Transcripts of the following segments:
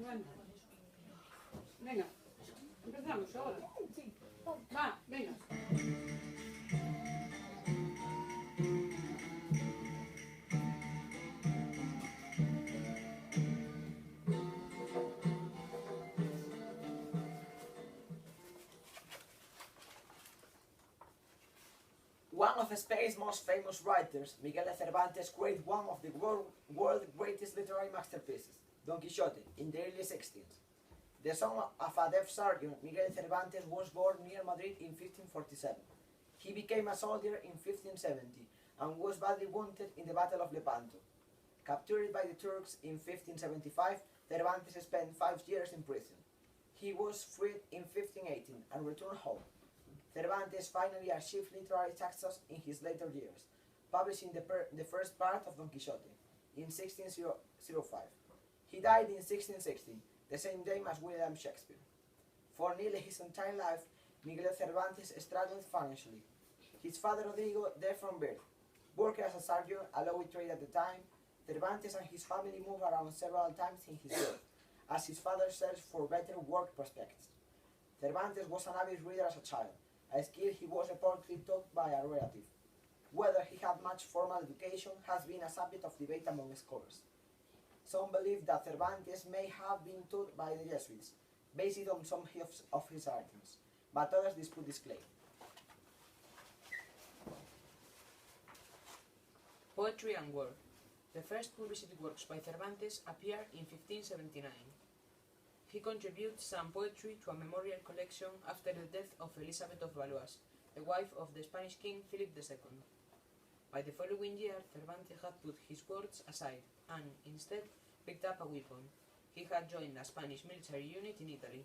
Bueno. Venga, empezamos ahora. Sí. Va, venga. One of Spain's most famous writers, Miguel de Cervantes, created one of the world's greatest literary masterpieces, Don Quixote, in the early 16th. The son of a deaf sergeant, Miguel de Cervantes was born near Madrid in 1547. He became a soldier in 1570 and was badly wounded in the Battle of Lepanto. Captured by the Turks in 1575, Cervantes spent 5 years in prison. He was freed in 1518 and returned home. Cervantes finally achieved literary success in his later years, publishing the first part of Don Quixote in 1605. He died in 1660, the same day as William Shakespeare. For nearly his entire life, Miguel Cervantes struggled financially. His father Rodrigo, deaf from birth, worked as a sergeant, a low trade at the time. Cervantes and his family moved around several times in his youth, as his father searched for better work prospects. Cervantes was an avid reader as a child, a skill he was reportedly taught by a relative. Whether he had much formal education has been a subject of debate among scholars. Some believe that Cervantes may have been taught by the Jesuits, based on some of his writings, but others dispute this claim. Poetry and War. The first published works by Cervantes appear in 1579. He contributes some poetry to a memorial collection after the death of Elizabeth of Valois, the wife of the Spanish king Philip II. By the following year, Cervantes had put his words aside and, instead, picked up a weapon. He had joined a Spanish military unit in Italy.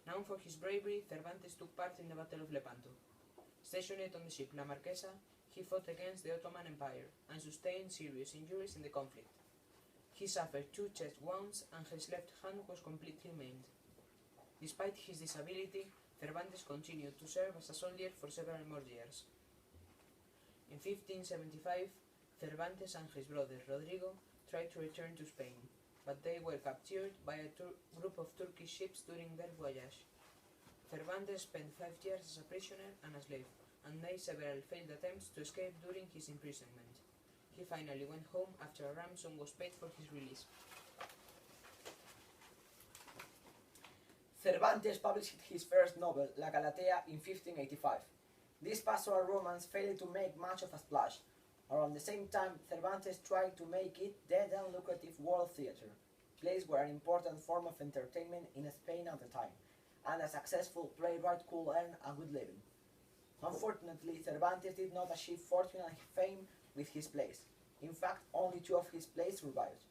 Known for his bravery, Cervantes took part in the Battle of Lepanto. Stationed on the ship La Marquesa, he fought against the Ottoman Empire and sustained serious injuries in the conflict. He suffered 2 chest wounds and his left hand was completely maimed. Despite his disability, Cervantes continued to serve as a soldier for several more years. In 1575, Cervantes and his brother Rodrigo tried to return to Spain, but they were captured by a group of Turkish ships during their voyage. Cervantes spent 5 years as a prisoner and a slave, and made several failed attempts to escape during his imprisonment. He finally went home after a ransom was paid for his release. Cervantes published his first novel, La Galatea, in 1585. This pastoral romance failed to make much of a splash. Around the same time, Cervantes tried to make it the then lucrative world theatre, a place where an important form of entertainment in Spain at the time, and a successful playwright could earn a good living. Unfortunately, Cervantes did not achieve fortune and fame with his plays. In fact, only 2 of his plays survived.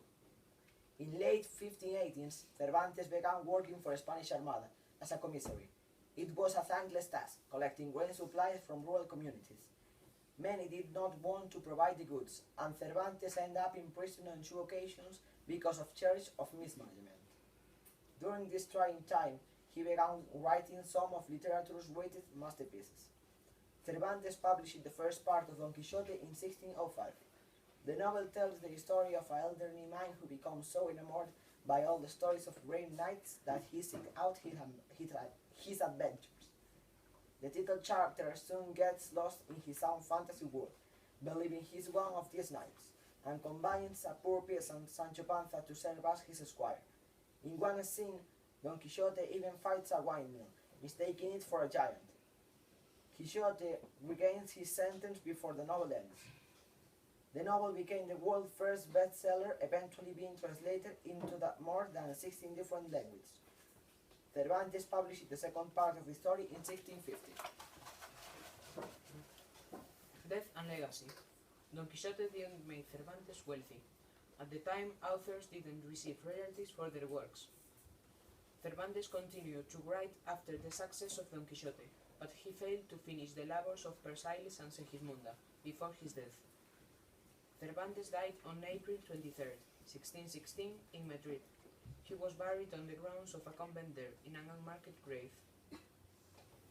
In late 1580s, Cervantes began working for the Spanish Armada as a commissary. It was a thankless task, collecting grain supplies from rural communities. Many did not want to provide the goods, and Cervantes ended up in prison on 2 occasions because of charge of mismanagement. During this trying time, he began writing some of literature's greatest masterpieces. Cervantes published the first part of Don Quixote in 1605. The novel tells the story of an elderly man who becomes so enamored by all the stories of brave knights that he seeks out his adventures. The title character soon gets lost in his own fantasy world, believing he's one of these knights, and combines a poor peasant, Sancho Panza, to serve as his esquire. In one scene, Don Quixote even fights a windmill, mistaking it for a giant. Quixote regains his sentence before the novel ends. The novel became the world's first bestseller, eventually being translated into more than 16 different languages. Cervantes published the second part of the story in 1650. Death and legacy. Don Quixote didn't make Cervantes wealthy. At the time, authors didn't receive royalties for their works. Cervantes continued to write after the success of Don Quixote, but he failed to finish the labors of Persiles and Segismunda before his death. Cervantes died on April 23, 1616, in Madrid. He was buried on the grounds of a convent there, in an unmarked grave.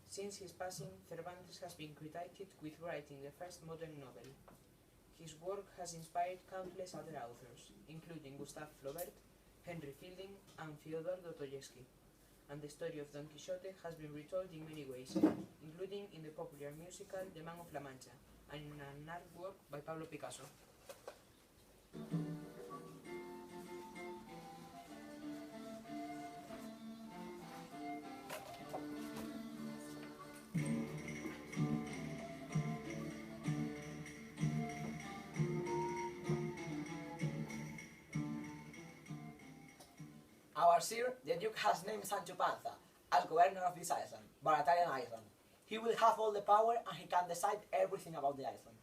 Since his passing, Cervantes has been credited with writing the first modern novel. His work has inspired countless other authors, including Gustave Flaubert, Henry Fielding, and Fyodor Dostoevsky. And the story of Don Quixote has been retold in many ways, including in the popular musical The Man of La Mancha, and in an artwork by Pablo Picasso. Our sir, the Duke has named Sancho Panza as governor of this island, Baratarian Island. He will have all the power and he can decide everything about the island.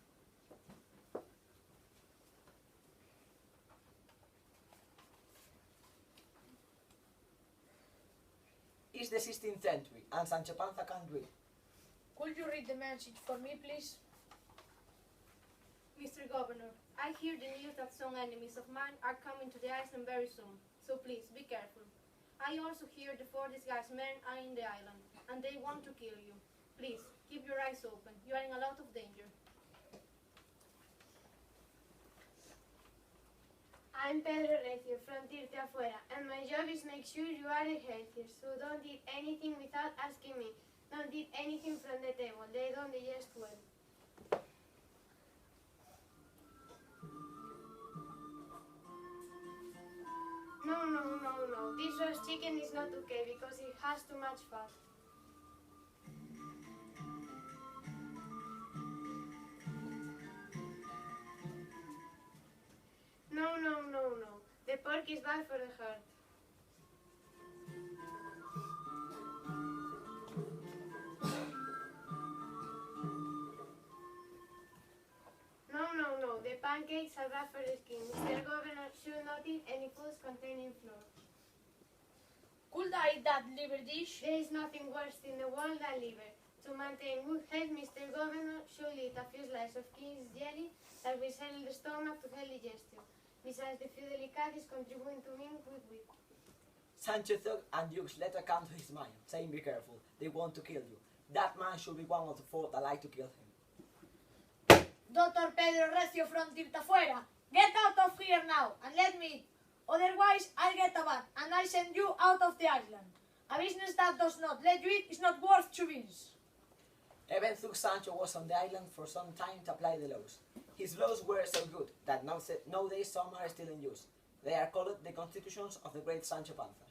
It's the 16th century and Sancho Panza can't read. Could you read the message for me, please? Mr. Governor, I hear the news that some enemies of mine are coming to the island very soon, so please be careful. I also hear the 4 disguised men are in the island, and they want to kill you. Please, keep your eyes open. You are in a lot of danger. I'm Pedro Recio from Tirte Afuera, and my job is make sure you are healthy, so don't eat anything without asking me. Don't eat anything from the table, they don't digest well. No. This roast chicken is not okay because it has too much fat. No. The pork is bad for the heart. No. The pancakes are bad for the skin. Mr. Governor should not eat any foods containing flour. Could I eat that liver dish? There is nothing worse in the world than liver. To maintain good health, Mr. Governor should eat a few slices of king's jelly that will settle the stomach to help digestion. Besides, the few delicacies contribute to being good with. Sancho thought and Duke's letter came to his mind, saying, "Be careful, they want to kill you. That man should be one of the 4 that like to kill him." Dr. Pedro Recio from Tirte Afuera, get out of here now and let me eat. Otherwise, I'll get a bat and I send you out of the island. A business that does not let you eat is not worth 2 beans. Even though Sancho was on the island for some time to apply the laws, his laws were so good that nowadays some are still in use. They are called the Constitutions of the Great Sancho Panza.